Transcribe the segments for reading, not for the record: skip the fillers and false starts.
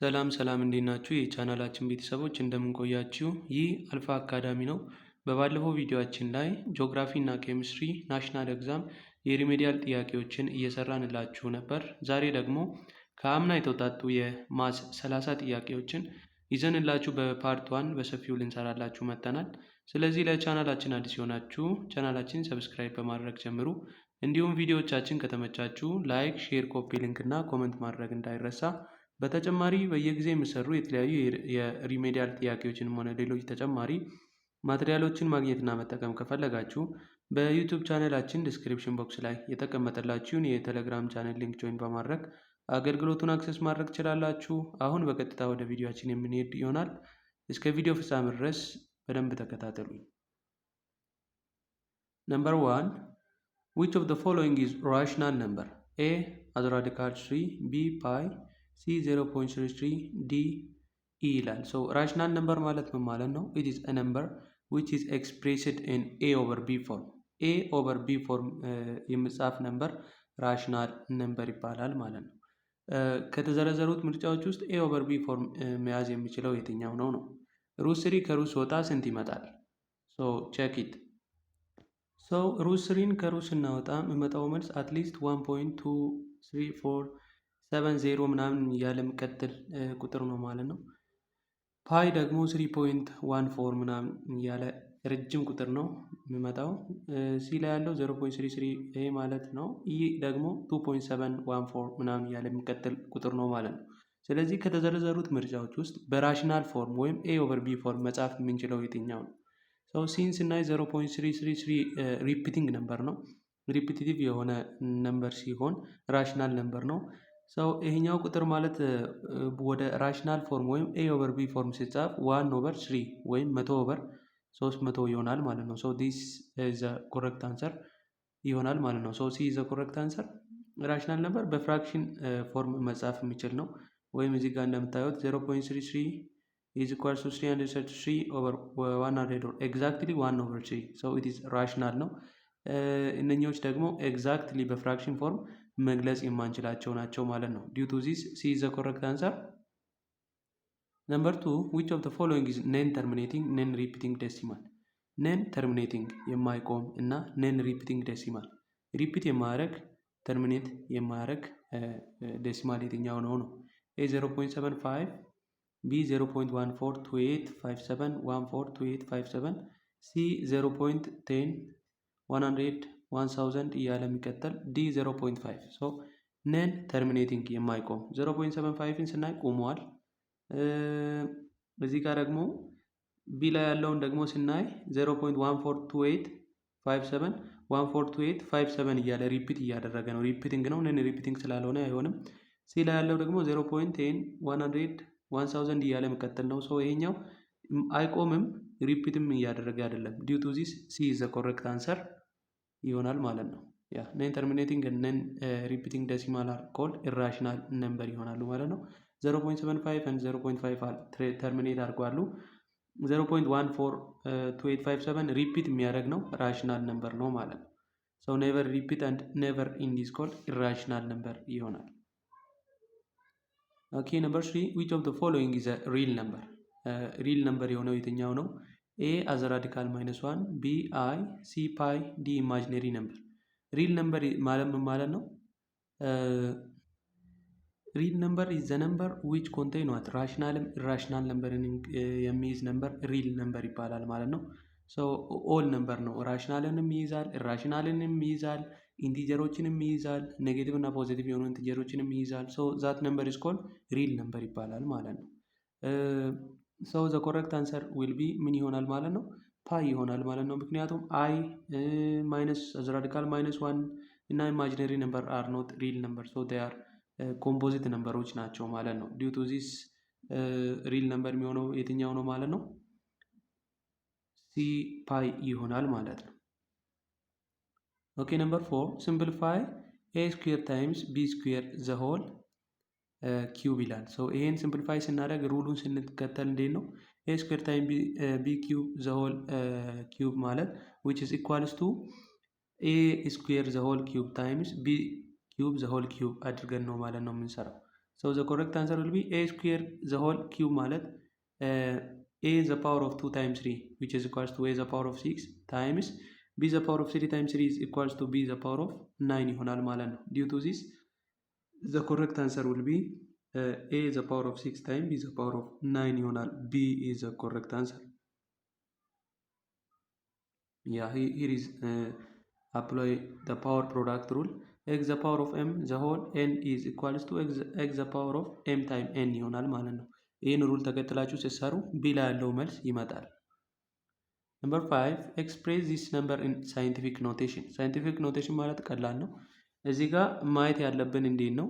ሰላም ሰላም እንዴት ናችሁ? የቻናላችን ቤተሰቦች እንደምን ቆያችሁ? ይህ አልፋ አካዳሚ ነው። በባለፈው ቪዲዮአችን ላይ ጂኦግራፊ እና ኬሚስትሪ ናሽናል ኤግዛም የሪሜዲያል ጥያቄዎችን እየሰራንላችሁ ነበር። ዛሬ ደግሞ ከአምና የተውጣጡ የማስ 30 ጥያቄዎችን ይዘንላችሁ በፓርት 1 በሰፊው ልንሰራላችሁ መጥተናል። ስለዚህ ለቻናላችን አዲስ የሆናችሁ ቻናላችን ሰብስክራይብ በማድረግ ጀምሩ። እንዲሁም ቪዲዮዎቻችን ከተመቻችሁ ላይክ፣ ሼር፣ ኮፒ ሊንክ እና ኮመንት ማድረግ እንዳይረሳ። በተጨማሪ በየጊዜ የሚሰሩ የተለያዩ የሪሜዲያል ጥያቄዎችንም ሆነ ሌሎች ተጨማሪ ማቴሪያሎችን ማግኘትና መጠቀም ከፈለጋችሁ በዩቲዩብ ቻናላችን ዲስክሪፕሽን ቦክስ ላይ የተቀመጠላችሁን የቴሌግራም ቻናል ሊንክ ጆይን በማድረግ አገልግሎቱን አክሰስ ማድረግ ትችላላችሁ። አሁን በቀጥታ ወደ ቪዲዮአችን የምንሄድ ይሆናል። እስከ ቪዲዮ ፍጻሜ ድረስ በደንብ ተከታተሉኝ። ነምበር 1 which of the following is rational number? A as radical 3, B pi, ሲ 0.33 ዲ ኢ ይላል። ሶ ራሽናል ነምበር ማለት ምን ማለት ነው? ኢት ኢዝ አ ነምበር ዊች ኢዝ ኤክስፕሬስድ ኢን ኤ ኦቨር ቢ ፎርም። ኤ ኦቨር ቢ ፎርም የሚጻፍ ነምበር ራሽናል ነምበር ይባላል ማለት ነው። ከተዘረዘሩት ምርጫዎች ውስጥ ኤ ኦቨር ቢ ፎርም መያዝ የሚችለው የትኛው ነው ነው? ሩት ስሪ ከሩት ስወጣ ስንት ይመጣል? ሶ ቼክ ኢት። ሶ ሩት ስሪን ከሩት ስናወጣ የሚመጣው መልስ አትሊስት 1.234 70 ምናምን እያለ የሚቀጥል ቁጥር ነው ማለት ነው። ፓይ ደግሞ 3.14 ምናምን እያለ ረጅም ቁጥር ነው የሚመጣው። ሲ ላይ ያለው 0.33 ይሄ ማለት ነው። ይህ ደግሞ 2.714 ምናምን እያለ የሚቀጥል ቁጥር ነው ማለት ነው። ስለዚህ ከተዘረዘሩት ምርጫዎች ውስጥ በራሽናል ፎርም ወይም ኤ ኦቨር ቢ ፎርም መጻፍ የምንችለው የትኛው ነው? ሰው ሲን ስናይ 0.333 ሪፒቲንግ ነምበር ነው። ሪፒቲቲቭ የሆነ ነምበር ሲሆን ራሽናል ነምበር ነው። ሰው ይሄኛው ቁጥር ማለት ወደ ራሽናል ፎርም ወይም ኤ ኦቨር ቢ ፎርም ሲጻፍ 1 ኦቨር 3 ወይም 100 ኦቨር 300 ይሆናል ማለት ነው። ሶ ዲስ ኢዝ ዘ ኮሬክት አንሰር ይሆናል ማለት ነው። ሶ ሲ ኢዝ ዘ ኮሬክት አንሰር። ራሽናል ነምበር በፍራክሽን ፎርም መጻፍ የሚችል ነው። ወይም እዚህ ጋር እንደምታዩት 0.33 is equals to 333 over 100 or exactly 1 over 3 so it is rational ነው። እነኚዎች ደግሞ ኤግዛክትሊ በፍራክሽን ፎርም መግለጽ የማንችላቸው ናቸው ማለት ነው። ዲው ቱ ዚስ ሲ ኢዝ ዘ ኮሬክት አንሰር። ነምበር 2 which of the following is non terminating non repeating decimal? non terminating የማይቆም እና non repeating decimal ሪፒት የማያደርግ ተርሚኔት የማያደርግ ዴሲማል የትኛው ነው ነው? ኤ 0.75 ቢ 0.142857 142857 ሲ 0.10 100 1000 እያለ የሚቀጠል ዲ 0.5 ሶ ነን ተርሚኔቲንግ የማይቆም 0.75ን ስናይ ቆመዋል። እዚህ ጋር ደግሞ ቢ ላይ ያለውን ደግሞ ስናይ 0.142857 142857 እያለ ሪፒት እያደረገ ነው። ሪፒቲንግ ነው፣ ነን ሪፒቲንግ ስላልሆነ አይሆንም። ሲ ላይ ያለው ደግሞ 0.10 100 1000 እያለ መቀጠል ነው። ሶ ይሄኛው አይቆምም፣ ሪፒትም እያደረገ አይደለም። ዲው ቱ ዚስ ሲ ኢዝ ዘ ኮሬክት አንሰር ይሆናል ማለት ነው። ያ ነን ተርሚኔቲንግ ነን ሪፒቲንግ ዴሲማል አር ኮልድ ኢራሽናል ነምበር ይሆናሉ ማለት ነው። 0.75 and 0.5 ተርሚኔት አድርጓሉ። 0.142857 ሪፒት የሚያደርግ ነው፣ ራሽናል ነምበር ነው ማለት ነው። ሶ ኔቨር ሪፒት አንድ ኔቨር ኢንድ ኢዝ ኮልድ ኢራሽናል ነምበር ይሆናል። ኦኬ ነምበር 3 which of the following is a real number? ሪል ነምበር የሆነው የትኛው ነው? ኤ አዝ ራዲካል -1 ቢ አይ ሲ ፓይ ዲ ኢማጂነሪ ነምበር። ሪል ነምበር ማለት ምን ማለት ነው? ሪል ነምበር ኢዝ ዘ ነምበር ዊች ኮንቴን ዋት ራሽናልም ኢራሽናል ነምበርን የሚይዝ ነምበር ሪል ነምበር ይባላል ማለት ነው። ሶ ኦል ነምበር ነው። ራሽናልንም ይይዛል፣ ኢራሽናልንም ይይዛል፣ ኢንቲጀሮችንም ይይዛል፣ ኔጌቲቭ እና ፖዚቲቭ የሆኑ ኢንቲጀሮችንም ይይዛል። ሶ ዛት ነምበር ኢዝ ኮልድ ሪል ነምበር ይባላል ማለት ነው። ሶ ዘ ኮሬክት አንሰር ዊል ቢ ምን ይሆናል ማለት ነው? ፓይ ይሆናል ማለት ነው። ምክንያቱም አይ ማይነስ ራዲካል -1 እና ኢማጂነሪ ነምበር አር ኖት ሪል ነምበር ሶ ዴይ አር ኮምፖዚት ነምበሮች ናቸው ማለት ነው። ዲው ቱ ዚስ ሪል ነምበር የሚሆነው የትኛው ነው ማለት ነው? ሲ ፓይ ይሆናል ማለት ነው። ኦኬ ነምበር 4 ሲምፕሊፋይ ኤ ስኩዌር ታይምስ ቢ ስኩዌር ዘ ሆል ኪዩብ ይላል። ሶ ይሄን ሲምፕሊፋይ ስናደርግ ሩሉን ስንከተል እንዴት ነው? ኤ ስኩዌር ታይም ቢ ኪዩብ ዘ ሆል ኪዩብ ማለት which is equals to ኤ ስኩዌር ዘ ሆል ኪዩብ ታይምስ ቢ ኪዩብ ዘ ሆል ኪዩብ አድርገን ነው ማለት ነው የምንሰራው። So the correct answer will be a square the whole cube ማለት a the power of 2 times 3 which is equals to a the power of 6 times b the power of 3 times 3 is equals to b the power of 9 ይሆናል ማለት ነው። due to this the correct answer will be a the power of 6 times b the power of 9 ይሆናል። b is the correct answer. Yeah, here is apply the power product rule. x the power of m the whole n is equals to x the power of m time n ይሆናል ማለት ነው። ይህን ሩል ተከትላችሁ ስትሰሩ ቢ ላይ ያለው መልስ ይመጣል። ነምበር 5 ኤክስፕሬስ ዚስ ነምበር ኢን ሳይንቲፊክ ኖቴሽን። ሳይንቲፊክ ኖቴሽን ማለት ቀላል ነው። እዚህ ጋር ማየት ያለብን እንዴት ነው?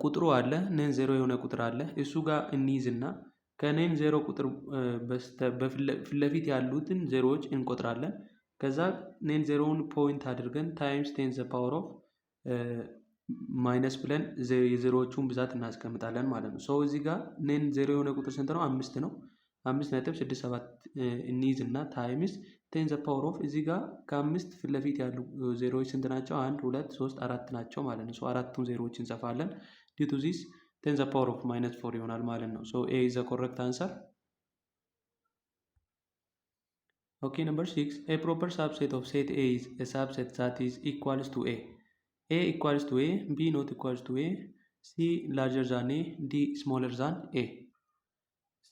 ቁጥሩ አለ ነን ዜሮ የሆነ ቁጥር አለ እሱ ጋር እንይዝና ከነን ዜሮ ቁጥር ፊት ለፊት ያሉትን ዜሮዎች እንቆጥራለን። ከዛ ነን ዜሮውን ፖይንት አድርገን ታይምስ ቴን ዘ ፓወር ኦፍ ማይነስ ብለን የዜሮዎቹን ብዛት እናስቀምጣለን ማለት ነው። ሶ እዚህ ጋር ነን ዜሮ የሆነ ቁጥር ስንት ነው? 5 ነው። 5.67 እንይዝ እና ታይምስ ቴን ዘ ፓወር ኦፍ እዚህ ጋር ከአምስት ፊት ለፊት ያሉ ዜሮዎች ስንት ናቸው? 1 2 3 4 ናቸው ማለት ነው። ሶ አራቱን ዜሮዎች እንጽፋለን። ዲው ቱ ዚስ ቴን ዘ ፓወር ኦፍ ማይነስ 4 ይሆናል ማለት ነው። ሶ ኤ ኢዝ ዘ ኮሬክት አንሰር። Okay, number 6. A proper subset of set A is a subset that is equals to A. A equals to A, B not equals to A, C larger than A, D smaller than A.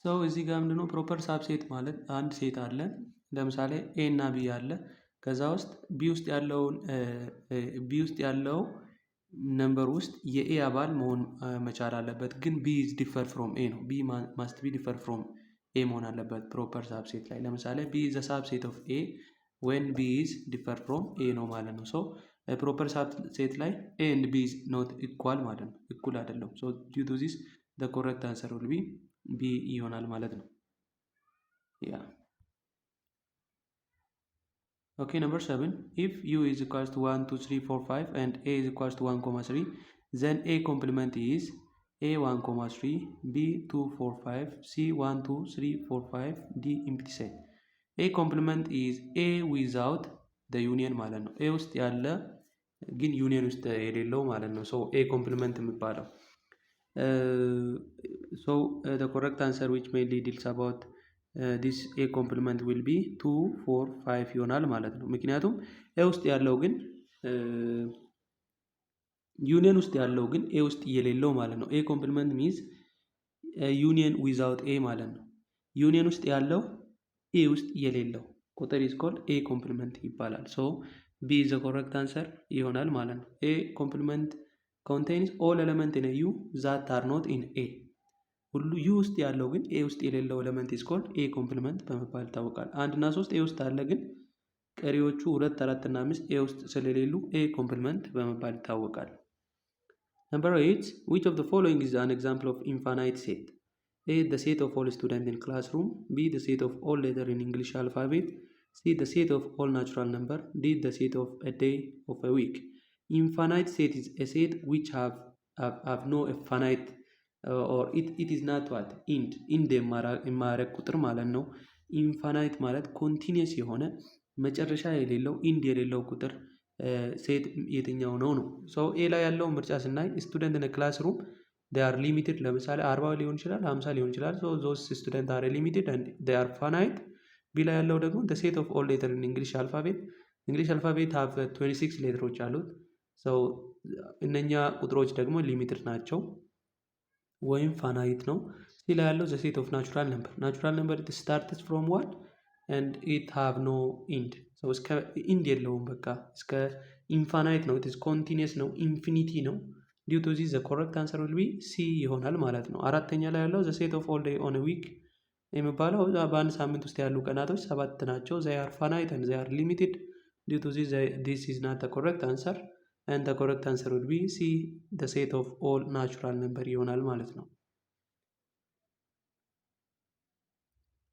So እዚህ ጋር ምንድነው ፕሮፐር ሳብሴት ማለት አንድ ሴት አለ። ለምሳሌ ኤ እና ቢ አለ። ከዛ ውስጥ ቢ ውስጥ ያለው ነምበር ውስጥ የኤ አባል መሆን መቻል አለበት። ግን ቢ is differ from A ነው። ቢ must be differ from A መሆን አለበት ፕሮፐር ሳብሴት ላይ። ለምሳሌ ቢ is a subset of A when B is differ from A ነው ማለት ነው። ሶ ፕሮፐር ሳብሴት ላይ A and B is not equal ማለት ነው። እኩል አይደለም። ሶ due to this the correct answer will be B ይሆናል ማለት ነው። ያ Okay, number 7. If u is equals to 1 2 3 4 5 and a is equals to 1 3, then a complement is a 1 3, b 2 4 5, c 1 2 3 4 5, d empty set. a complement is a without the union ማለት ነው። a ውስጥ ያለ ግን ዩኒየን ውስጥ የሌለው ማለት ነው። so a complement የሚባለው so the correct answer which mainly deals about this a complement will be 2 4 5 ይሆናል ማለት ነው። ምክንያቱም a ውስጥ ያለው ግን ዩኒየን ውስጥ ያለው ግን a ውስጥ የሌለው ማለት ነው። a complement means union without a ማለት ነው። ዩኒየን ውስጥ ያለው a ውስጥ የሌለው ቁጥር is called a complement ይባላል። so b is the correct answer ይሆናል ማለት ነው። a complement contains all elements in a u that are not in a ሁሉ ዩ ውስጥ ያለው ግን ኤ ውስጥ የሌለው ኤሌመንት ኢዝ ኮልድ ኤ ኮምፕሊመንት በመባል ይታወቃል። 1 እና 3 ኤ ውስጥ አለ ግን ቀሪዎቹ 2 4 እና 5 ኤ ውስጥ ስለሌሉ ኤ ኮምፕሊመንት በመባል ይታወቃል። Number 8. Which of the following is an example of infinite set? A. The set of all students in classroom. B. The set of all letters in English alphabet. C. The set of all natural number. D. The set of a day of a week. Infinite set is a set which have no finite or it is not what ኢንድ የማያረግ ቁጥር ማለት ነው። ኢንፋናይት ማለት ኮንቲኒየስ የሆነ መጨረሻ የሌለው ኢንድ የሌለው ቁጥር ሴት የትኛው ነው ነው። ሶ ኤ ላይ ያለው ምርጫ ስናይ ስቱደንት ኢን ክላስ ሩም they are limited ለምሳሌ 40 ሊሆን ይችላል 50 ሊሆን ይችላል። ሶ those students are limited and they are finite። ቢ ላይ ያለው ደግሞ the set of all letters in English alphabet have 26 ሌተሮች አሉት። ሶ እነኛ ቁጥሮች ደግሞ ሊሚትድ ናቸው ወይም ፋናይት ነው። እዚህ ላይ ያለው the set of natural number it starts from 1 and it have no end so እስከ ኢንድ የለውም በቃ እስከ ኢንፋናይት ነው። it is continuous ነው ኢንፊኒቲ ነው። due to this the correct answer will be C ይሆናል ማለት ነው። አራተኛ ላይ ያለው the set of all day on a week የሚባለው በአንድ ሳምንት ውስጥ ያሉ ቀናቶች 7 ናቸው። they are finite and they are limited. due to this is not the correct answer and the correct answer would be C the set of all natural number ይሆናል ማለት ነው።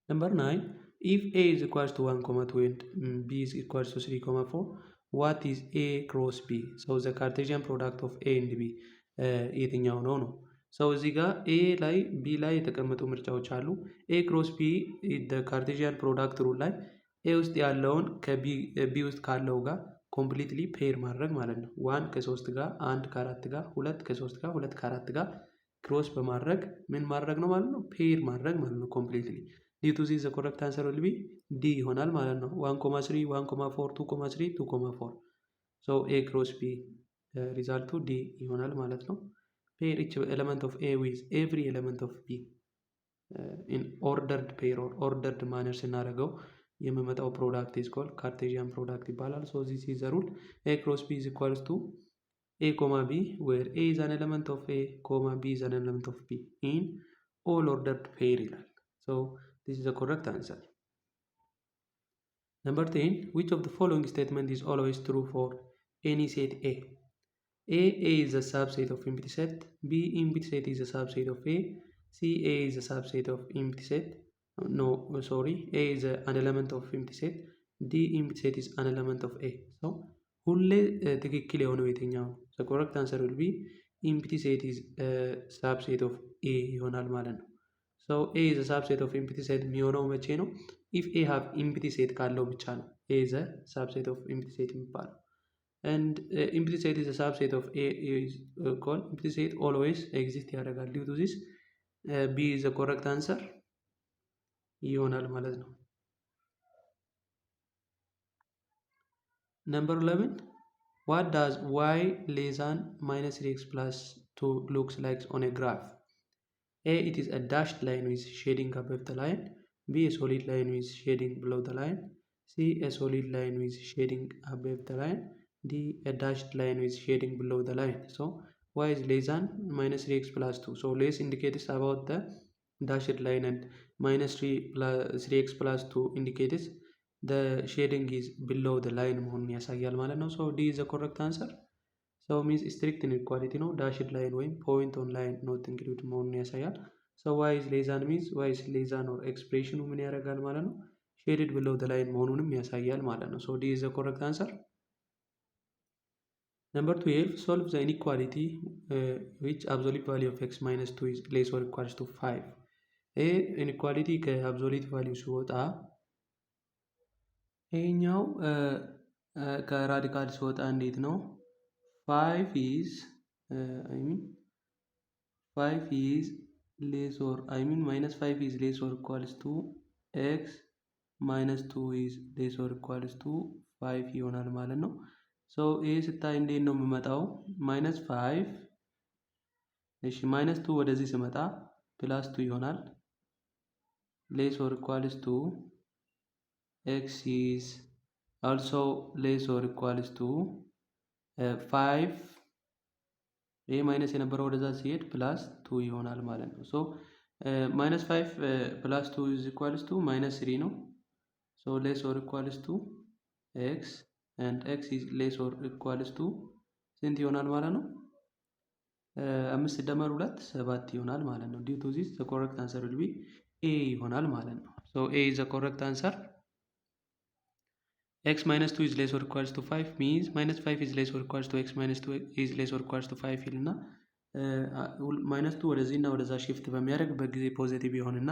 Number 9. If a is equals to 1,2 and b is equals to 3,4 what is a cross b? so the Cartesian product of a and b የትኛው ነው ነው። ሰው እዚህ ጋር a ላይ b ላይ የተቀመጡ ምርጫዎች አሉ። a cross b the Cartesian product rule ላይ a ውስጥ ያለውን ከb ውስጥ ካለው ጋር ኮምፕሊትሊ ፔር ማድረግ ማለት ነው። 1 ከ3 ጋር 1 ከ4 ጋር 2 ከ3 ጋር 2 ከ4 ጋር ክሮስ በማድረግ ምን ማድረግ ነው ማለት ነው? ፔር ማድረግ ማለት ነው ኮምፕሊትሊ። ዲ ቱ ዚ ዘ ኮረክት አንሰር ዊል ቢ ዲ ይሆናል ማለት ነው። 1,3 1,4 2,3 2,4 ሶ ኤ ክሮስ ቢ ሪዛልቱ ዲ ይሆናል ማለት ነው። ፔር ኢች ኤለመንት ኦፍ ኤ ዊዝ ኤቭሪ ኤለመንት ኦፍ ቢ ኢን ኦርደርድ ፔር ኦር ኦርደርድ ማነር ስናደርገው የሚመጣው ፕሮዳክት ኢዝ ኮልድ ካርቴዥያን ፕሮዳክት ይባላል። ሶ ዚስ ኢዝ ዘ ሩል ኤ ክሮስ ቢ ኢዝ ኢኳልስ ቱ a comma b where a is an element of a comma b is an element of b in all ordered pair ይላል። so this is the correct answer. Number 10, which of the following statement is always true for any set a? A is a subset of empty set, b empty set is a subset of a, c a is a subset of empty set, no sorry, a is an element of empty set, d empty set is an element of a. so ሁሌ ትክክል የሆነው የትኛው ነው? the correct answer will be empty set is a subset of a ይሆናል ማለት ነው። so a is a subset of empty set የሚሆነው መቼ ነው? if a have empty set ካለው ብቻ ነው a is a subset of empty set የሚባለው። and empty set is a subset of a is called empty set always exist ያደርጋል። due to this b is the correct answer ይሆናል ማለት ነው። Number 11, what does y less than minus 3x plus 2 looks like on a graph? A, it is a dashed line with shading above the line. B, a solid line with shading below the line. C, a solid line with shading above the line. D, a dashed line with shading below the line. So y is less than minus 3x plus 2. So less indicates about the dashed line and minus 3x plus 2 indicates the shading is below the line መሆኑን ያሳያል ማለት ነው። so D is the correct answer. so means strict inequality ነው። dashed line ወይም point on line not included መሆኑን ያሳያል። so y is less than means y is less than or expression ምን ያደርጋል ማለት ነው? shaded below the line መሆኑንም ያሳያል ማለት ነው። so D is the correct answer. Number 12, solve the inequality which absolute value of x minus 2 is less or equals to 5. ይህ ኢኒኳሊቲ ከአብሶሊት ቫሊዩ ሲወጣ ይሄኛው ከራዲካል ሲወጣ እንዴት ነው? 5 is less or minus 5 is less or equals to x minus 2 is less or equals to 5 ይሆናል ማለት ነው። ሶ ይሄ ስታይ እንዴት ነው የሚመጣው? ማይነስ 5 እሺ ማይነስ 2 ወደዚህ ሲመጣ ፕላስ 2 ይሆናል። less or equals to x is also less or equals to 5 ይሄ ማይነስ የነበረው ወደዛ ሲሄድ ፕላስ 2 ይሆናል ማለት ነው። ሶ ማይነስ 5 ፕላስ 2 is equals to ማይነስ 3 ነው። ሶ less or equals to x and x is less or equals to ስንት ይሆናል ማለት ነው? 5 ሲደመር 2 7 ይሆናል ማለት ነው። due to this the correct answer will be a ይሆናል ማለት ነው። so a is the correct answer. x minus 2 is less or equals to 5 means minus 5 is less or equals to x minus 2 is less or equals to 5 ይልና ማይነስ 2 ወደዚህና ወደዛ shift በሚያደርግበት ጊዜ ፖዚቲቭ ይሆንና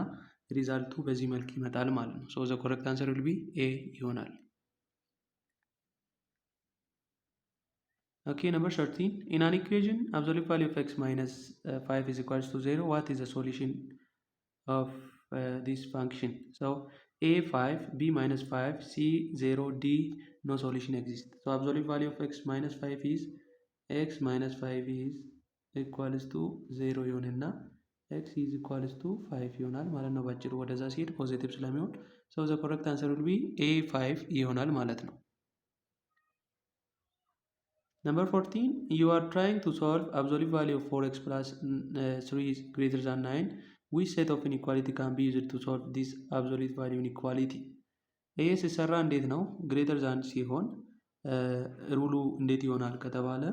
ሪዛልቱ በዚህ መልክ ይመጣል ማለት ነው። so the correct answer will be a ይሆናል። Okay, number 13. In an equation, absolute value of x minus 5 is equals to 0. What is the solution of this function? So, a 5, b minus 5, c 0, d no solution exists. So, absolute value of x minus 5 is x minus 5 is equals to 0 ይሆንና x is equals to 5 ይሆናል ማለት ነው። ባጭሩ ወደዛ ሲሄድ ፖዚቲቭ ስለሚሆን so the correct answer will be a5 ይሆናል ማለት ነው። Number 14, you are trying to solve absolute value of 4x plus 3 is greater than 9. Which set of inequality can be used to solve this absolute value inequality? ይሄ ሲሰራ እንዴት ነው? greater than ሲሆን ሩሉ እንዴት ይሆናል ከተባለ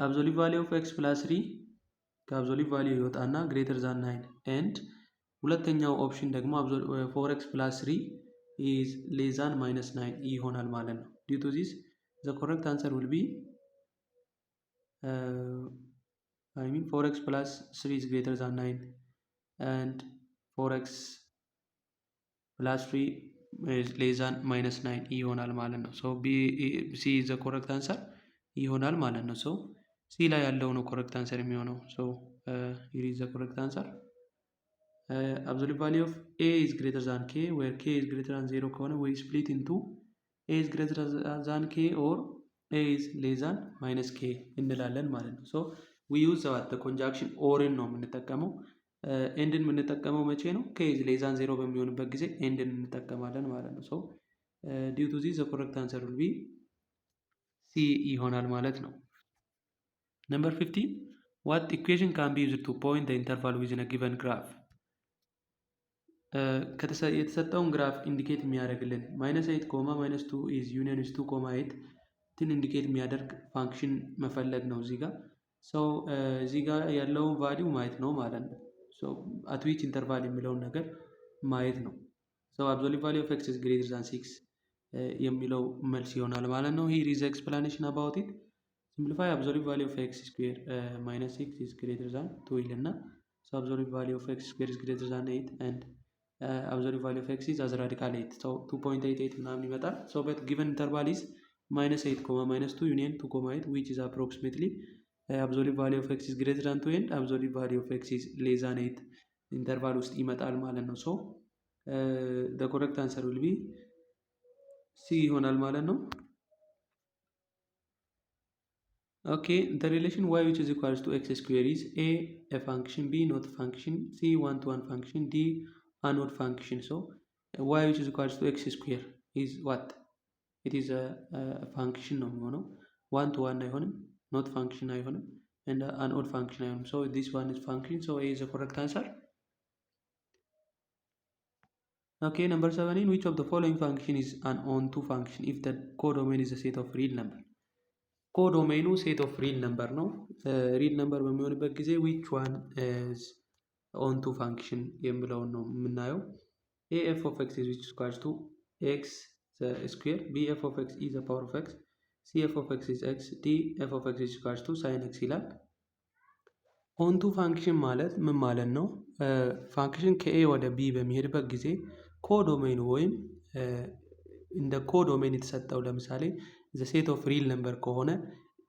absolute value of x plus 3 ከአብሶሉት ቫልዩ ይወጣና greater than 9 and ሁለተኛው ኦፕሽን ደግሞ 4x plus 3 is less than minus 9 ይሆናል ማለት ነው። due to this the correct answer will be 4x plus 3 is greater than 9 and 4x plus 3 is less than minus 9 ይሆናል ማለት ነው። so c is the correct answer ይሆናል ማለት ነው። so ሲ ላይ ያለው ነው ኮረክት አንሰር የሚሆነው። ሶ ሂር ኢዝ ዘ ኮረክት አንሰር። አብሶሉት ቫሊዩ ኦፍ ኤ ኢዝ ግሬተር ዛን ኬ ዌር ኬ ኢዝ ግሬተር ዛን 0 ከሆነ ዊ ስፕሊት ኢንቱ ኤ ኢዝ ግሬተር ዛን ኬ ኦር ኤ ኢዝ ሌስ ዛን ማይነስ ኬ እንላለን ማለት ነው። ሶ ዊ ዩዝ ዘ ኮንጃክሽን ኦርን ነው የምንጠቀመው። ኤንድን የምንጠቀመው መቼ ነው? ኬ ኢዝ ሌስ ዛን 0 በሚሆንበት ጊዜ ኤንድን እንጠቀማለን ማለት ነው። ሶ ዲው ቱ ዚስ ዘ ኮረክት አንሰር ዊል ቢ ሲ ይሆናል ማለት ነው። ነምበር 15 what equation can be used to point the interval within a given graph? የተሰጠውን ግራፍ ኢንዲኬት የሚያደርግልን -8 -2 is union is 2 8 ትን ኢንዲኬት የሚያደርግ ፋንክሽን መፈለግ ነው እዚህ ጋር። ሶ እዚህ ጋር ያለውን ቫሊዩ ማየት ነው ማለት ነው። ሶ at which interval የሚለውን ነገር ማየት ነው። ሶ absolute value of x is greater than 6 የሚለው መልስ ይሆናል ማለት ነው። here is the explanation about it. simplify absolute value of x square -6 is greater than 2 ይልና so absolute value of x square is greater than 8 and absolute value of x is as radical 8 so 2.88 ምናምን ይመጣል። so but given interval is -8, -2 union 2, 8 which is approximately absolute value of x is greater than 2 and absolute value of x is less than 8 interval ውስጥ ይመጣል ማለት ነው። so the correct answer will be C ይሆናል ማለት ነው። Okay, the relation y which is equals to x square is a function, b not function, c 1-to-1 function, d a not function. So y which is equals to x square is what? It is a function ነው የሚሆነው 1-to-1 አይሆንም፣ not function አይሆንም and an odd function አይሆንም። so this one is function, so A is the correct answer. Okay, number 17 which of the following function is an onto function if the codomain is a set of real number? ኮዶሜኑ ሴት ኦፍ ሪል ነምበር ነው። ሪል ነምበር በሚሆንበት ጊዜ ዊች ዋን ኢዝ ኦንቱ ፋንክሽን የሚለውን ነው የምናየው። ኤ ኤፍ ኦፍ ኤክስ ኢዝ ዊች ስኳርስ ቱ ኤክስ ስኩዌር፣ ቢ ኤፍ ኦፍ ኤክስ ኢዝ ፓወር ኦፍ ኤክስ፣ ሲ ኤፍ ኦፍ ኤክስ ኢዝ ኤክስ፣ ዲ ኤፍ ኦፍ ኤክስ ኢዝ ስኳርስ ቱ ሳይን ኤክስ ይላል። ኦንቱ ፋንክሽን ማለት ምን ማለት ነው? ፋንክሽን ከኤ ወደ ቢ በሚሄድበት ጊዜ ኮዶሜኑ ወይም እንደ ኮዶሜን የተሰጠው ለምሳሌ ዘ ሴት ኦፍ ሪል ነምበር ከሆነ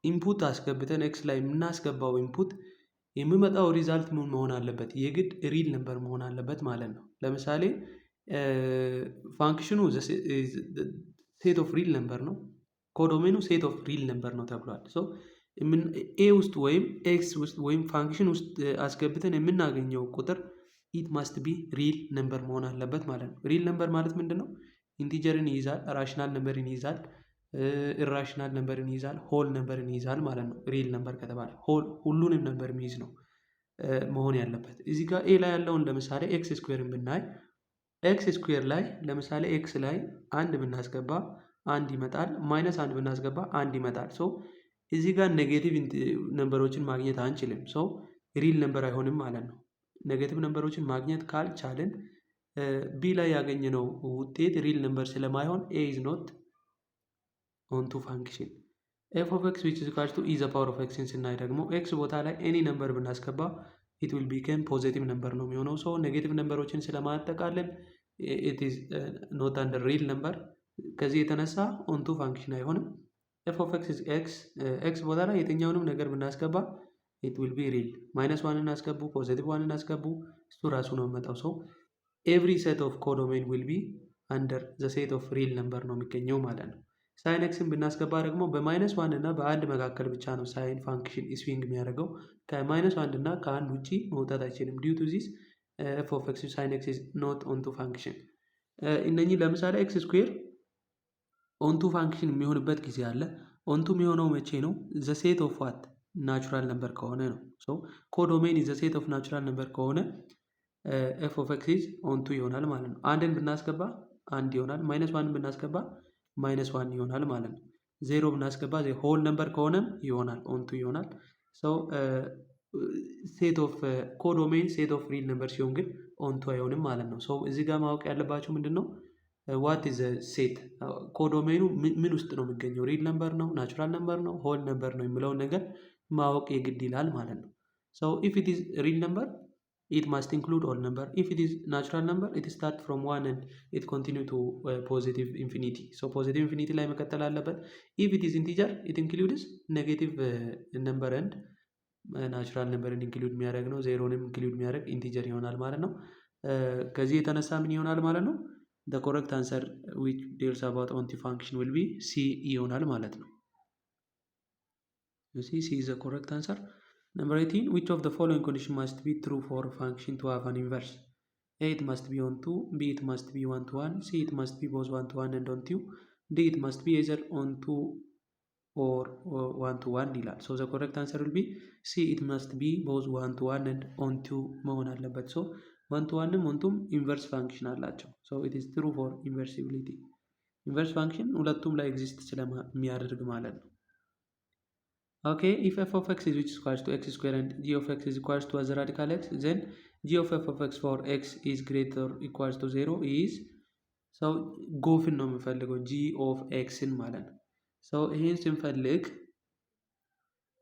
ኢንፑት አስገብተን ኤክስ ላይ የምናስገባው ኢንፑት የሚመጣው ሪዛልት ምን መሆን አለበት? የግድ ሪል ነምበር መሆን አለበት ማለት ነው። ለምሳሌ ፋንክሽኑ ሴት ኦፍ ሪል ነምበር ነው፣ ኮዶሜኑ ሴት ኦፍ ሪል ነምበር ነው ተብሏል። ሶ ኤ ውስጥ ወይም ኤክስ ውስጥ ወይም ፋንክሽን ውስጥ አስገብተን የምናገኘው ቁጥር ኢት ማስት ቢ ሪል ነምበር መሆን አለበት ማለት ነው። ሪል ነምበር ማለት ምንድን ነው? ኢንቲጀርን ይይዛል፣ ራሽናል ነምበርን ይይዛል፣ ኢራሽናል ነምበርን ይይዛል፣ ሆል ነምበርን ይይዛል ማለት ነው። ሪል ነምበር ከተባለ ሁሉንም ነምበር የሚይዝ ነው መሆን ያለበት። እዚህ ጋር ኤ ላይ ያለውን ለምሳሌ ኤክስ ስኩዌርን ብናይ ኤክስ ስኩዌር ላይ ለምሳሌ ኤክስ ላይ አንድ ብናስገባ አንድ ይመጣል፣ ማይነስ አንድ ብናስገባ አንድ ይመጣል። ሶ እዚህ ጋር ኔጌቲቭ ነምበሮችን ማግኘት አንችልም። ሶ ሪል ነምበር አይሆንም ማለት ነው። ኔጌቲቭ ነምበሮችን ማግኘት ካልቻልን ቢ ላይ ያገኘነው ውጤት ሪል ነምበር ስለማይሆን ኤ ኢዝ ኖት ኦንቱ ፋንክሽን። ኤፍ ኦፍ ኤክስ ዊች ኢዝ ኢኳልስ ቱ ኢ ዘ ፓወር ኦፍ ኤክስን ስናይ ደግሞ ኤክስ ቦታ ላይ ኤኒ ነምበር ብናስገባ ኢት ዊል ቢከም ፖዚቲቭ ነምበር ነው የሚሆነው። ሶ ኔጌቲቭ ነምበሮችን ስለማጠቃለን ኢት ኢዝ ኖት አንደር ሪል ነምበር። ከዚህ የተነሳ ኦንቱ ፋንክሽን አይሆንም። ኤፍ ኦፍ ኤክስ ኢዝ ኤክስ፣ ኤክስ ቦታ ላይ የትኛውንም ነገር ብናስገባ ኢት ዊል ቢ ሪል። ማይነስ ዋንን አስገቡ፣ ፖዚቲቭ ዋንን አስገቡ፣ እሱ ራሱ ነው የሚመጣው። ሶ ኤቭሪ ሴት ኦፍ ኮዶሜን ዊል ቢ አንደር ዘ ሴት ኦፍ ሪል ነምበር ነው የሚገኘው ማለት ነው። ሳይን ኤክስን ብናስገባ ደግሞ በማይነስ ዋን እና በአንድ መካከል ብቻ ነው ሳይን ፋንክሽን ስዊንግ የሚያደርገው። ከማይነስ ዋን እና ከአንድ ውጭ መውጣት አይችልም። ዲዩ ቱ ዚስ ኤፍ ኦፍ ኤክስ ሳይን ኤክስ ኢዝ ኖት ኦንቱ ፋንክሽን። እነኚህ ለምሳሌ ኤክስ ስኩዌር ኦንቱ ፋንክሽን የሚሆንበት ጊዜ አለ። ኦንቱ የሚሆነው መቼ ነው? ዘ ሴት ኦፍ ዋት ናቹራል ነምበር ከሆነ ነው። ሶ ኮዶሜን ዘ ሴት ኦፍ ናቹራል ነምበር ከሆነ ኤፍ ኦፍ ኤክስ ኢዝ ኦንቱ ይሆናል ማለት ነው። አንድን ብናስገባ አንድ ይሆናል። ማይነስ ዋንን ብናስገባ ማይነስ ዋን ይሆናል ማለት ነው። ዜሮ ብናስገባ ሆል ነምበር ከሆነም ይሆናል ኦንቱ ይሆናል። ሰው ሴት ኦፍ ኮዶሜን ሴት ኦፍ ሪል ነምበር ሲሆን ግን ኦንቱ አይሆንም ማለት ነው። ሰው እዚህ ጋር ማወቅ ያለባቸው ምንድን ነው? ዋት ኢዝ ሴት ኮዶሜኑ ምን ውስጥ ነው የሚገኘው? ሪል ነምበር ነው፣ ናቹራል ነምበር ነው፣ ሆል ነምበር ነው የሚለውን ነገር ማወቅ የግድ ይላል ማለት ነው። ሰው ኢፍ ኢት ኢዝ ሪል ነምበር it must include all number. If it is natural number, it start from 1 and it continue to positive infinity. So positive infinity ላይ መቀጠል አለበት። If it is integer, it includes negative number and ናቹራል ነምበርን ኢንክሉድ የሚያደርግ ነው። ዜሮንም ኢንክሉድ የሚያደርግ ኢንቲጀር ይሆናል ማለት ነው። ከዚህ የተነሳ ምን ይሆናል ማለት ነው? the correct answer which deals about onto function will be C ይሆናል ማለት ነው። you see C is the correct answer. Number 18, which of the following condition must be true for function to have an inverse? A, it must be on 2, B, it must be 1 to 1, C, it must be both 1 to 1 and on 2, D, it must be either on 2 or 1 to 1 ይላል። so the correct answer will be C, it must be both 1 to 1 and on 2 መሆን አለበት። so 1 to 1ም ኦንቱም ኢንቨርስ ፋንክሽን አላቸው። so it is true for inversibility. ኢንቨርስ ፋንክሽን ሁለቱም ላይ ኤግዚስት ስለሚያደርግ ማለት ነው። okay, if f of x is which is equals to x square and g of x is equals to as a radical x, then g of f of x for x is greater or equals to 0 is so ጎፍን ነው የምፈልገው g of xን ማለት ነው። so ይሄን ስንፈልግ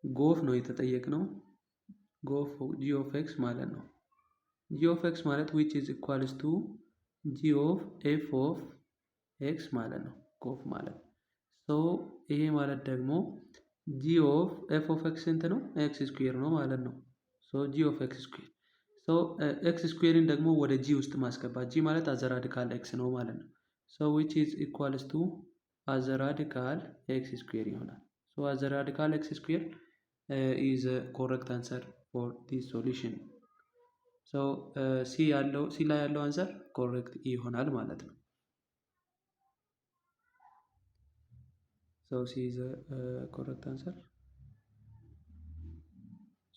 ጎፍ ነው የተጠየቅነው። ጎፍ g of x ማለት ነው። g of x ማለት which is equals to g of f of x ማለት ነው። ጎፍ ማለት so ይሄ ማለት ደግሞ g of f of x ስንት ነው? x ስኩዌር ነው ማለት ነው። so g of x ስኩዌር so x ስኩዌርን ደግሞ ወደ g ውስጥ ማስገባት g ማለት as a radical x ነው ማለት ነው። so which is equals to as a radical x square ይሆናል። so as a radical x square is a correct answer for this solution. so C ላይ ያለው answer correct ይሆናል ማለት ነው። so C is a correct answer.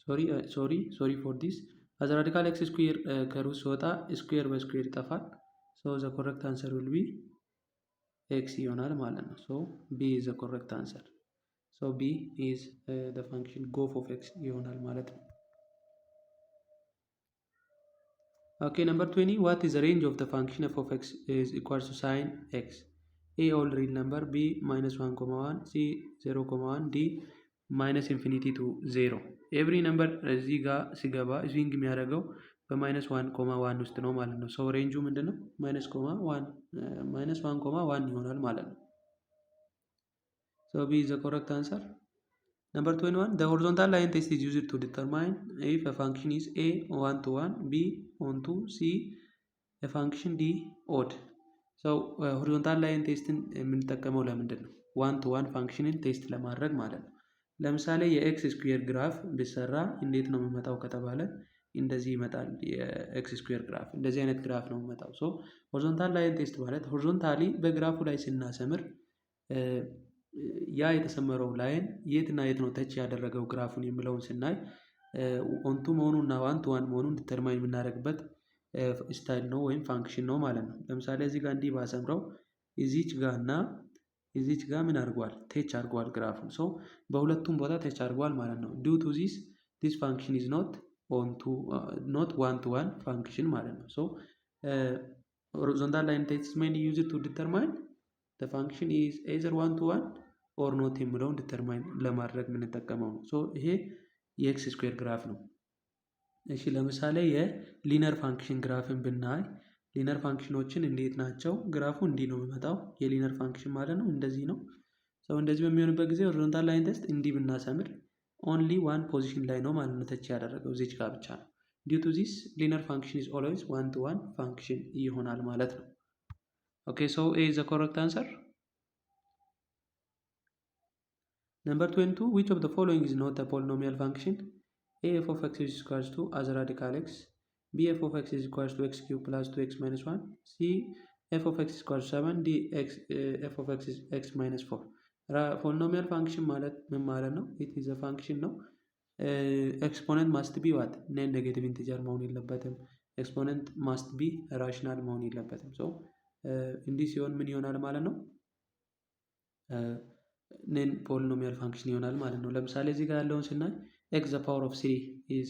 sorry for this. as a radical x square ከሩት ሲወጣ ስኩዌር በስኩዌር ይጠፋል። so the correct answer will be x ይሆናል ማለት ነው። so B is the correct answer. so B is the function ጎፍ of x ይሆናል ማለት ነው። okay, number 20, what is the range of the function f of x is equals to sin x? A, all real number, B, minus 1 comma 1, C, 0 comma 1, D, minus infinity to 0. every number እዚህ ጋር ሲገባ ስዊንግ የሚያደርገው በማይነስ 1 ኮማ 1 ውስጥ ነው ማለት ነው። so ሬንጁ ምንድነው? ማይነስ 1 ኮማ 1 ይሆናል ማለት ነው። so B is the correct answer. Number 21, the horizontal line test is used to determine if a function is A 1 to 1, B on 2, C a function D odd. so horizontal line ቴስትን የምንጠቀመው ለምንድን ነው? 1 to 1 ፋንክሽንን ቴስት ለማድረግ ማለት ነው። ለምሳሌ የኤክስ ስኩዌር ግራፍ ቢሰራ እንዴት ነው የሚመጣው ከተባለ እንደዚህ ይመጣል። የኤክስ ስኩዌር ግራፍ እንደዚህ አይነት ግራፍ ነው የሚመጣው። so horizontal line ቴስት ማለት ሆሪዞንታሊ በግራፉ ላይ ስናሰምር ያ የተሰመረው ላይን የትና የት ነው ተች ያደረገው ግራፉን የሚለውን ስናይ ኦንቱ መሆኑና ዋን ቱ ዋን መሆኑን ዲተርማይን የምናደርግበት ስታይል ነው ወይም ፋንክሽን ነው ማለት ነው። ለምሳሌ እዚህ ጋር እንዲህ ባሰምረው እዚች ጋር እና እዚች ጋር ምን አድርጓል? ቴች አድርጓል ግራፉን። ሶ በሁለቱም ቦታ ቴች አድርጓል ማለት ነው። ዲው ቱ ዚስ ፋንክሽን ኢዝ ኖት ዋን ቱ ዋን ፋንክሽን ማለት ነው። ሶ ሆሪዞንታል ላይን ቴስት ሜይንሊ ዩዝድ ቱ ዲተርማይን the function is either 1 to 1 or not የሚለውን ዲተርማይን ለማድረግ የምንጠቀመው ነው። ሶ ይሄ የኤክስ ስኩዌር ግራፍ ነው። እሺ ለምሳሌ የሊነር ፋንክሽን ግራፍን ብናይ ሊነር ፋንክሽኖችን እንዴት ናቸው? ግራፉ እንዲህ ነው የሚመጣው። የሊነር ፋንክሽን ማለት ነው እንደዚህ ነው። ሰው እንደዚህ በሚሆንበት ጊዜ ሆሪዞንታል ላይን ቴስት እንዲህ ብናሰምር ኦንሊ ዋን ፖዚሽን ላይ ነው ማለት ነው ተች ያደረገው እዚች ጋር ብቻ ነው። ዲው ቱ ዚስ ሊነር ፋንክሽን ኢዝ ኦልዌይስ 1 to 1 ፋንክሽን ይሆናል ማለት ነው። okay, so A is the correct answer. Number 22, which of the following is not a polynomial function? A f of x is equals to as a radical x, B f of x is equals to x cubed plus 2x minus 1, C f of x is equals to 7, D f of x is x minus 4. polynomial function ማለት ምን ማለት ነው? it is a function ነው። exponent must be what? negative integer መሆን የለበትም። exponent must be rational መሆን የለበትም። so እንዲህ ሲሆን ምን ይሆናል ማለት ነው? ኔን ፖሊኖሚያል ፋንክሽን ይሆናል ማለት ነው። ለምሳሌ እዚህ ጋር ያለውን ስናይ ኤክስ ዘ ፓወር ኦፍ 3 ኢዝ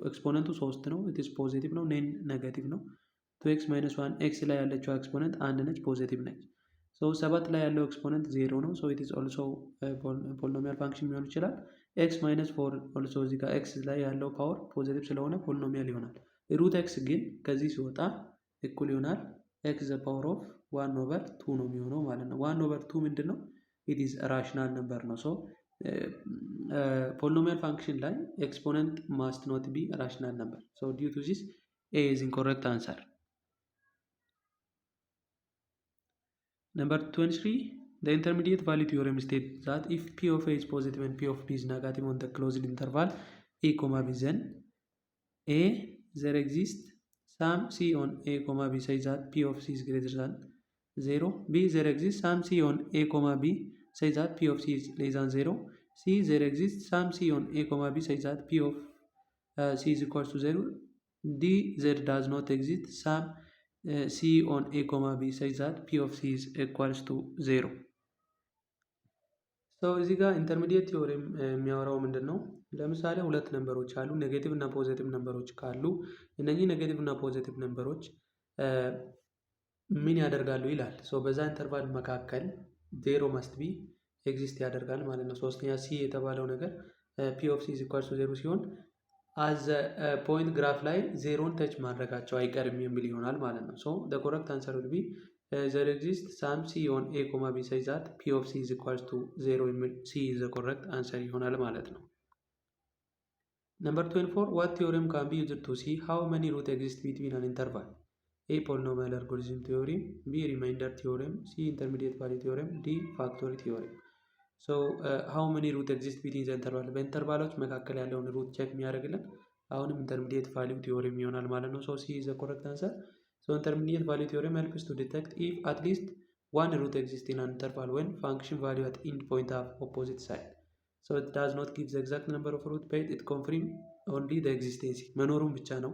ኤክስፖነንቱ 3 ነው። ኢት ኢዝ ፖዚቲቭ ነው። ኔን ኔጋቲቭ ነው። 2x ማይነስ 1 ኤክስ ላይ ያለችው ኤክስፖነንት አንድ ነች፣ ፖዚቲቭ ነች። ሶ 7 ላይ ያለው ኤክስፖነንት 0 ነው። ሶ ኢት ኢዝ ኦልሶ ፖሊኖሚያል ፋንክሽን ሊሆን ይችላል። ኤክስ ማይነስ 4 ኦልሶ እዚህ ጋር ኤክስ ላይ ያለው ፓወር ፖዚቲቭ ስለሆነ ፖሊኖሚያል ይሆናል። ሩት ኤክስ ግን ከዚህ ሲወጣ እኩል ይሆናል ኤክስ ዘ ፓወር ኦፍ 1/2 ነው የሚሆነው ማለት ነው። 1/2 ምንድን ነው? ኢት ኢዝ ራሽናል ነምበር ነው። ሶ ፖሊኖሚያል ፋንክሽን ላይ ኤክስፖነንት ማስት ኖት ቢ ራሽናል ነምበር። ሶ ዲው ቱ ዚስ ኤ ኢዝ ኢንኮሬክት አንሰር። Number 23, the intermediate value theorem states that if P of A is positive and P of B is negative on the closed interval A, B, then A, there exists some C on A, B such that P of C is greater than 0. B, there exists some C on A, B such that P of C is less than 0. C, there exists some C on A, B such that P of C is equal to 0. D, there does not exist some C on A, B such that P of C is equals to 0. So እዚህ ጋር ኢንተርሚዲየት ቲዮሬም የሚያወራው ምንድን ነው? ለምሳሌ ሁለት ነምበሮች አሉ። ኔጌቲቭ እና ፖዚቲቭ ነምበሮች ካሉ እነኚህ ኔጌቲቭ እና ፖዚቲቭ ነምበሮች ምን ያደርጋሉ ይላል። ሶ በዛ ኢንተርቫል መካከል ዜሮ መስት ቢ ኤግዚስት ያደርጋል ማለት ነው። ሶስተኛ ሲ የተባለው ነገር ፒ ኦፍ ሲ ኢዝ ኢኳልስ ቱ 0 ሲሆን አዘ ፖይንት ግራፍ ላይ ዜሮን ተች ማድረጋቸው አይቀርም የሚል ይሆናል ማለት ነው። ሶ the correct answer will be there exists some C on A, B such that P of C is equals to 0 የሚል C is the correct answer ይሆናል ማለት ነው። Number 24, what theorem can be used to see how many roots exist between an interval? A, polynomial algorithm theorem, B, remainder theorem, C, intermediate value theorem, D, factor theorem. ሶ ሃው መኒ ሩት ኤግዚስት ቢትዊን ዘ ኢንተርቫል በኢንተርቫሎች መካከል ያለውን ሩት ቼክ የሚያደርግልን አሁንም ኢንተርሚዲየት ቫሊዩ ቲዮሬም ይሆናል ማለት ነው። ሶ ሲ ኢዝ ዘ ኮሬክት አንሰር። ሶ ኢንተርሚዲየት ቫሊዩ ቲዮሬም ሄልፕስ ቱ ዲቴክት ኢፍ አት ሊስት ዋን ሩት ኤግዚስት ኢን አን ኢንተርቫል ዌን ፋንክሽን ቫሊዩ አት ኢንድ ፖይንት ሃቭ ኦፖዚት ሳይድ። ሶ ኢት ዳዝ ኖት ጊቭ ዘ ኤግዛክት ነምበር ኦፍ ሩት በት ኢት ኮንፍርም ኦንሊ ዘ ኤግዚስቴንሲ መኖሩን ብቻ ነው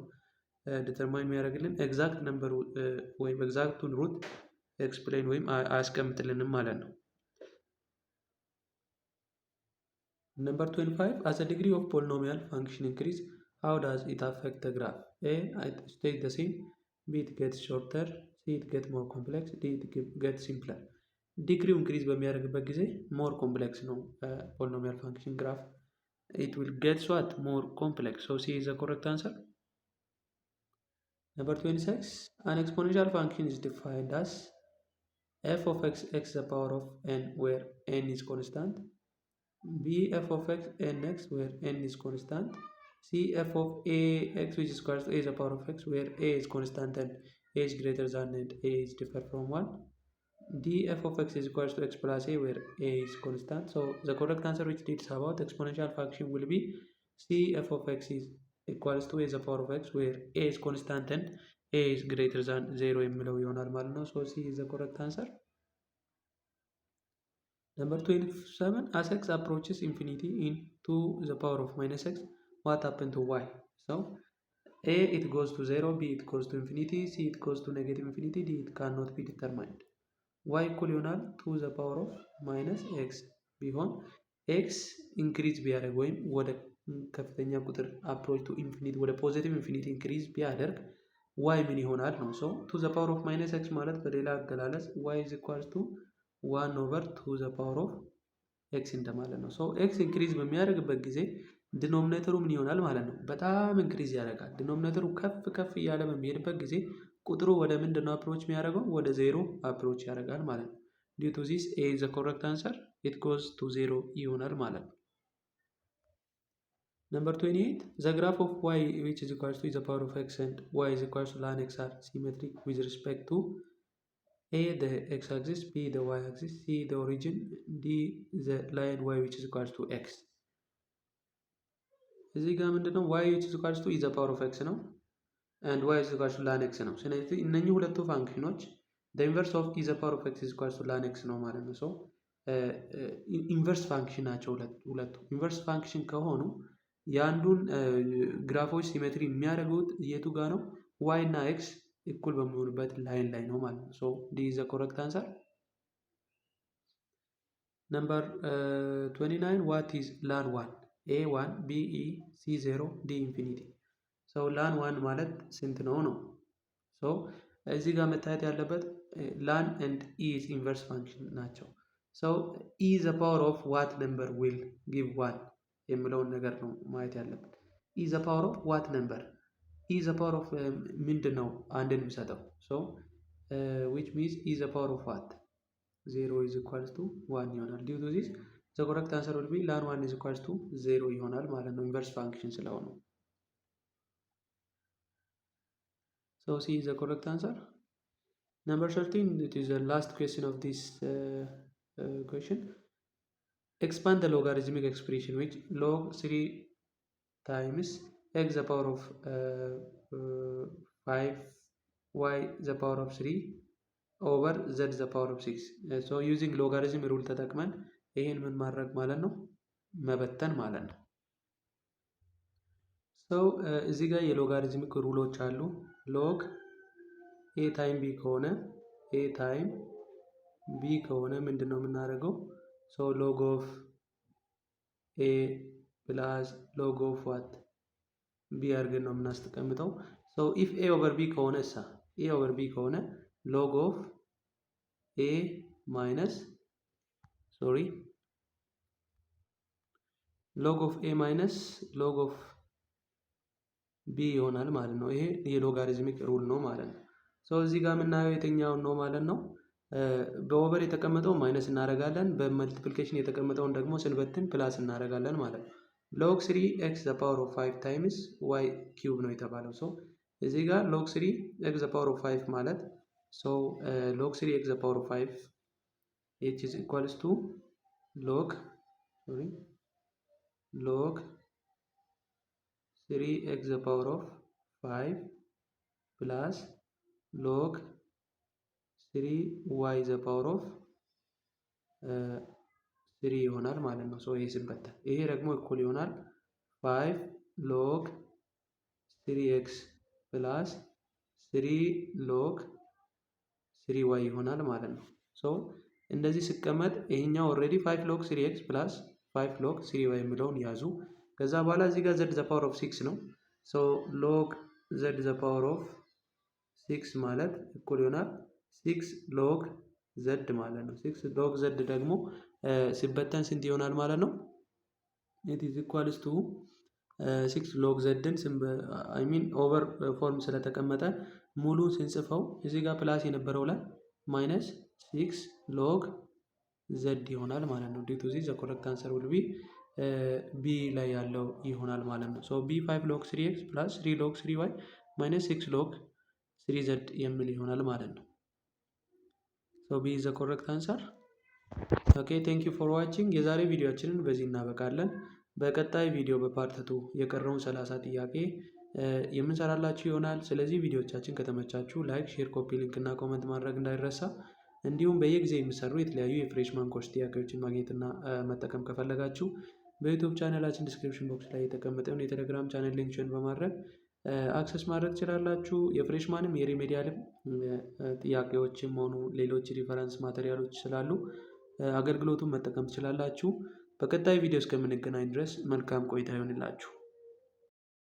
ዲተርማይን የሚያደርግልን ኤግዛክት ነምበሩ ወይም ኤግዛክቱን ሩት ኤክስፕሌን ወይም አያስቀምጥልንም ማለት ነው። Number 25, as the degree of polynomial function increase, how does it affect the graph? A, it stays the same, B, it gets shorter, C, it gets more complex, D, it gets simpler. Degree increase በሚያደርግበት ጊዜ more complex ነው polynomial function graph. It will get what? More complex. So C is the correct answer. Number 26, an exponential function is defined as f of x, x the power of n, where n is constant. B, f of x nx where n is constant. C, f of a x which is equal to a is the power of x where a is constant and a is greater than and a is different from 1. D, f of x is equal to x plus a where a is constant. So the correct answer which deals about exponential function will be C, f of x is equals to a is the power of x where a is constant and a is greater than 0 የሚለው ይሆናል ማለት ነው። So C is the correct answer. Number 27, as x approaches infinity in 2 the power of minus x, what happened to y? So, A, it goes to 0, B, it goes to infinity, C, it goes to negative infinity, D, it cannot be determined. Y equal ይሆናል 2 the power of minus x ቢሆን x increase ቢያደርግ ወይም ወደ ከፍተኛ ቁጥር approach to infinity ወደ positive infinity increase ቢያደርግ y ምን ይሆናል ነው። So, 2 the power of minus x ማለት በሌላ አገላለጽ y is equals to 1/2 the power of x እንደማለት ነው። ሶ ኤክስ ኢንክሪዝ በሚያደርግበት ጊዜ ዲኖሚኔተሩ ምን ይሆናል ማለት ነው? በጣም ኢንክሪዝ ያደርጋል። ዲኖሚኔተሩ ከፍ እያለ በሚሄድበት ጊዜ ቁጥሩ ወደ ምንድነው አፕሮች የሚያደርገው? ወደ ዜሮ አፕሮች ያደርጋል ማለት ነው። ዲው ቱ ዚስ ኤ ኢዝ ዘ ኮሬክት አንሰር ኢት ጎዝ ቱ ዜሮ ይሆናል ማለት ነው። ነምበር 28 the graph of y which is equals to the power of x and y is equals to ln x are symmetric with respect to A, the x-axis, B, the y-axis, C, the origin, D, the line y which is equals to x. እዚህ ጋር ምንድነው y which is equals to is the power of x ነው and y is equals to ln x ነው። ስለዚህ እነኚህ ሁለቱ ፋንክሽኖች the inverse of is the power of x is equals to ln x ነው ማለት ነው። ሶ ኢንቨርስ ፋንክሽን ናቸው ሁለቱ። ኢንቨርስ ፋንክሽን ከሆኑ የአንዱን ግራፎች ሲሜትሪ የሚያደርጉት የቱ ጋር ነው? y እና x እኩል በሚሆኑበት ላይን ላይ ነው ማለት ነው። ሶ ዲ ኢዝ ዘ ኮሬክት አንሰር። ነምበር 29 ዋት ኢዝ ላን 1? ኤ 1 ቢ ኢ ሲ 0 ዲ ኢንፊኒቲ። ሶ ላን 1 ማለት ስንት ነው ነው? ሶ እዚህ ጋር መታየት ያለበት ላን ኤንድ ኢ ኢዝ ኢንቨርስ ፋንክሽን ናቸው። ሶ ኢ ዘ ፓወር ኦፍ ዋት ነምበር ዊል ጊቭ 1 የሚለውን ነገር ነው ማየት ያለበት። ኢ ዘ ፓወር ኦፍ ዋት ነምበር ኢ ዘ ፓወር ኦፍ ምንድን ነው አንድን የሚሰጠው? ሶ ዊች ሚንስ ኢ ዘ ፓወር ኦፍ ዋት 0 ኢዝ ኢኳልስ ቱ 1 ይሆናል። ዲው ቱ ዚስ ዘ ኮረክት አንሰር ዊል ቢ ላን 1 ኢዝ ኢኳልስ ቱ 0 ይሆናል ማለት ነው፣ ኢንቨርስ ፋንክሽን ስለሆነ። ሶ ሲ ኢዝ ዘ ኮረክት አንሰር። Number 13, it is the last question of this question. Expand the logarithmic expression which log 3 times x the power of 5 y the power of 3 over z the power of 6. So using logarithm rule ተጠቅመን ይሄን ምን ማድረግ ማለት ነው? መበተን ማለት ነው። So እዚህ ጋር የሎጋሪዝሚክ ሩሎች አሉ። ሎግ ኤ ታይም ቢ ከሆነ ኤ ታይም ቢ ከሆነ ምንድን ነው የምናደርገው? ሶ ሎግ ኦፍ ኤ ፕላስ ሎግ ኦፍ ዋት ቢ አድርገን ነው የምናስቀምጠው። ሶ ኢፍ ኤ ኦቨር ቢ ከሆነ እሳ ኤ ኦቨር ቢ ከሆነ ሎግ ኦፍ ኤ ማይነስ ሶሪ ሎግ ኦፍ ኤ ማይነስ ሎግ ኦፍ ቢ ይሆናል ማለት ነው። ይሄ የሎጋሪዝሚክ ሩል ነው ማለት ነው። ሶ እዚህ ጋር የምናየው የትኛውን ነው ማለት ነው? በኦቨር የተቀመጠውን ማይነስ እናደርጋለን፣ በመልቲፕሊኬሽን የተቀመጠውን ደግሞ ስንበትን ፕላስ እናደርጋለን ማለት ነው። ሎግ 3 ኤክስ ዘ ፓወር ኦፍ 5 ታይምስ ዋይ ኪዩብ ነው የተባለው። ሶ እዚህ ጋር ሎግ 3 ኤክስ ዘ ፓወር ኦፍ 5 ማለት ሶ ሎግ 3 ኤክስ ዘ ፓወር ኦፍ 5 which is equals to log 3 x the power of 5 plus log 3 y the power of 3 ይሆናል ማለት ነው። ሶ ይሄ ሲበተን ይሄ ደግሞ እኩል ይሆናል 5 log 3x plus 3 log 3y ይሆናል ማለት ነው። ሶ እንደዚህ ሲቀመጥ ይሄኛው ኦልሬዲ 5 log 3x plus 5 log 3y የሚለውን ያዙ። ከዛ በኋላ እዚህ ጋር z the power of 6 ነው። ሶ log z the power of 6 ማለት እኩል ይሆናል 6 log z ማለት ነው። 6 log z ደግሞ ሲበተን ስንት ይሆናል ማለት ነው? it is equals to 6 log z-ን አይ ሚን ኦቨር ፎርም ስለተቀመጠ ሙሉ ስንጽፈው እዚህ ጋር ፕላስ የነበረው ላይ ማይነስ 6 log z ይሆናል ማለት ነው። ዲው ቱ ዚስ ዘ ኮሬክት አንሰር ዊል ቢ ቢ ላይ ያለው ይሆናል ማለት ነው። ሶ ቢ 5 log 3x plus 3 log 3y minus 6 log 3z የሚል ይሆናል ማለት ነው። ሶ ቢ is the correct answer. ኦኬ ቴንክ ዩ ፎር ዋቺንግ። የዛሬ ቪዲዮአችንን በዚህ እናበቃለን። በቀጣይ ቪዲዮ በፓርት 2 የቀረውን 30 ጥያቄ የምንሰራላችሁ ይሆናል። ስለዚህ ቪዲዮዎቻችን ከተመቻችሁ ላይክ፣ ሼር፣ ኮፒ ሊንክ እና ኮመንት ማድረግ እንዳይረሳ። እንዲሁም በየጊዜ የሚሰሩ የተለያዩ የፍሬሽማን ኮርስ ጥያቄዎችን ማግኘትና መጠቀም ከፈለጋችሁ በዩቲዩብ ቻናላችን ዲስክሪፕሽን ቦክስ ላይ የተቀመጠውን የቴሌግራም ቻናል ሊንክ ጆይን በማድረግ አክሰስ ማድረግ ትችላላችሁ። የፍሬሽማንም የሪሜዲያልም ጥያቄዎችም ሆኑ ሌሎች ሪፈረንስ ማቴሪያሎች ስላሉ አገልግሎቱን መጠቀም ትችላላችሁ። በቀጣይ ቪዲዮ እስከምንገናኝ ድረስ መልካም ቆይታ ይሆንላችሁ።